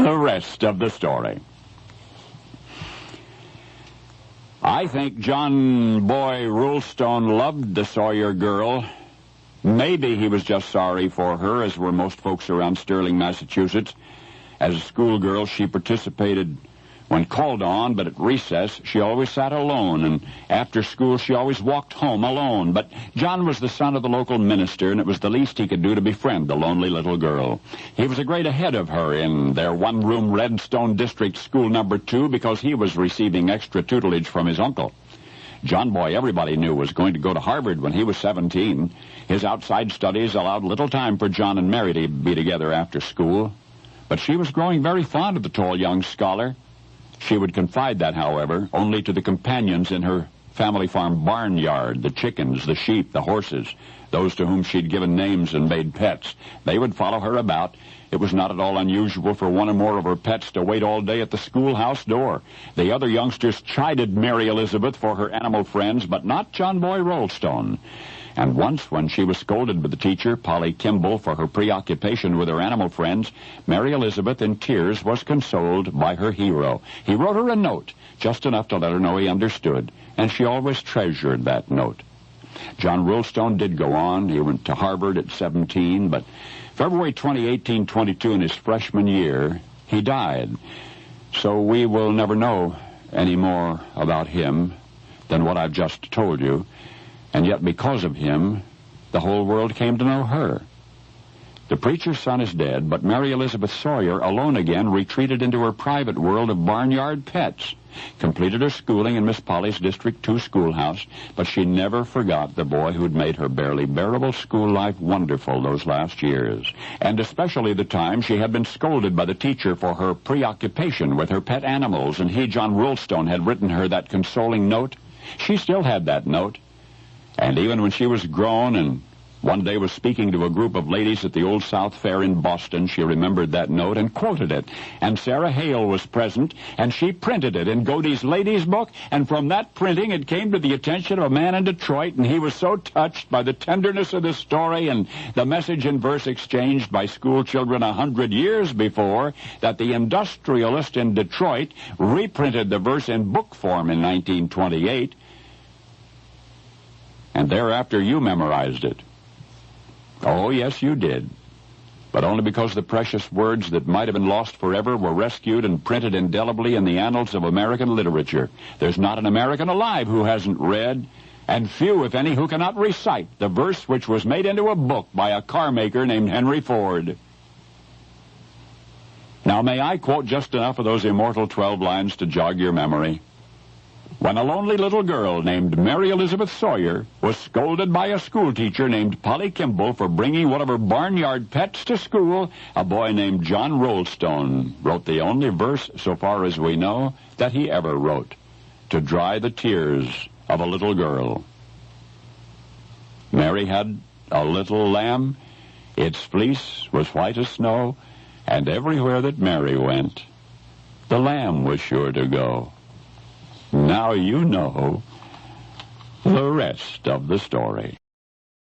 The rest of the story. I think John Boy Rulestone loved the Sawyer girl. Maybe he was just sorry for her, as were most folks around Sterling, Massachusetts. As a schoolgirl, she participated when called on, but at recess, she always sat alone, and after school, she always walked home alone. But John was the son of the local minister, and it was the least he could do to befriend the lonely little girl. He was a grade ahead of her in their one-room Redstone District School number 2 because he was receiving extra tutelage from his uncle. John Boy, everybody knew, was going to go to Harvard when he was 17. His outside studies allowed little time for John and Mary to be together after school. But she was growing very fond of the tall young scholar. She would confide that, however, only to the companions in her family farm barnyard, the chickens, the sheep, the horses, those to whom she'd given names and made pets. They would follow her about. It was not at all unusual for one or more of her pets to wait all day at the schoolhouse door. The other youngsters chided Mary Elizabeth for her animal friends, but not John Boy Rulestone. And once, when she was scolded by the teacher, Polly Kimball, for her preoccupation with her animal friends, Mary Elizabeth, in tears, was consoled by her hero. He wrote her a note, just enough to let her know he understood, and she always treasured that note. John Rulestone did go on. He went to Harvard at 17, but February 20, 1822, in his freshman year, he died. So we will never know any more about him than what I've just told you. And yet, because of him, the whole world came to know her. The preacher's son is dead, but Mary Elizabeth Sawyer, alone again, retreated into her private world of barnyard pets, completed her schooling in Miss Polly's District 2 schoolhouse, but she never forgot the boy who'd made her barely bearable school life wonderful those last years, and especially the time she had been scolded by the teacher for her preoccupation with her pet animals, and he, John Rulestone, had written her that consoling note. She still had that note. And even when she was grown and one day was speaking to a group of ladies at the Old South Fair in Boston, she remembered that note and quoted it. And Sarah Hale was present, and she printed it in Godey's Ladies' Book, and from that printing it came to the attention of a man in Detroit, and he was so touched by the tenderness of the story and the message in verse exchanged by school children 100 years before that the industrialist in Detroit reprinted the verse in book form in 1928, and thereafter you memorized it. Oh, yes, you did. But only because the precious words that might have been lost forever were rescued and printed indelibly in the annals of American literature. There's not an American alive who hasn't read, and few, if any, who cannot recite the verse which was made into a book by a car maker named Henry Ford. Now, may I quote just enough of those immortal 12 lines to jog your memory? When a lonely little girl named Mary Elizabeth Sawyer was scolded by a schoolteacher named Polly Kimball for bringing one of her barnyard pets to school, a boy named John Rulestone wrote the only verse, so far as we know, that he ever wrote, to dry the tears of a little girl. Mary had a little lamb. Its fleece was white as snow, and everywhere that Mary went, the lamb was sure to go. Now you know the rest of the story.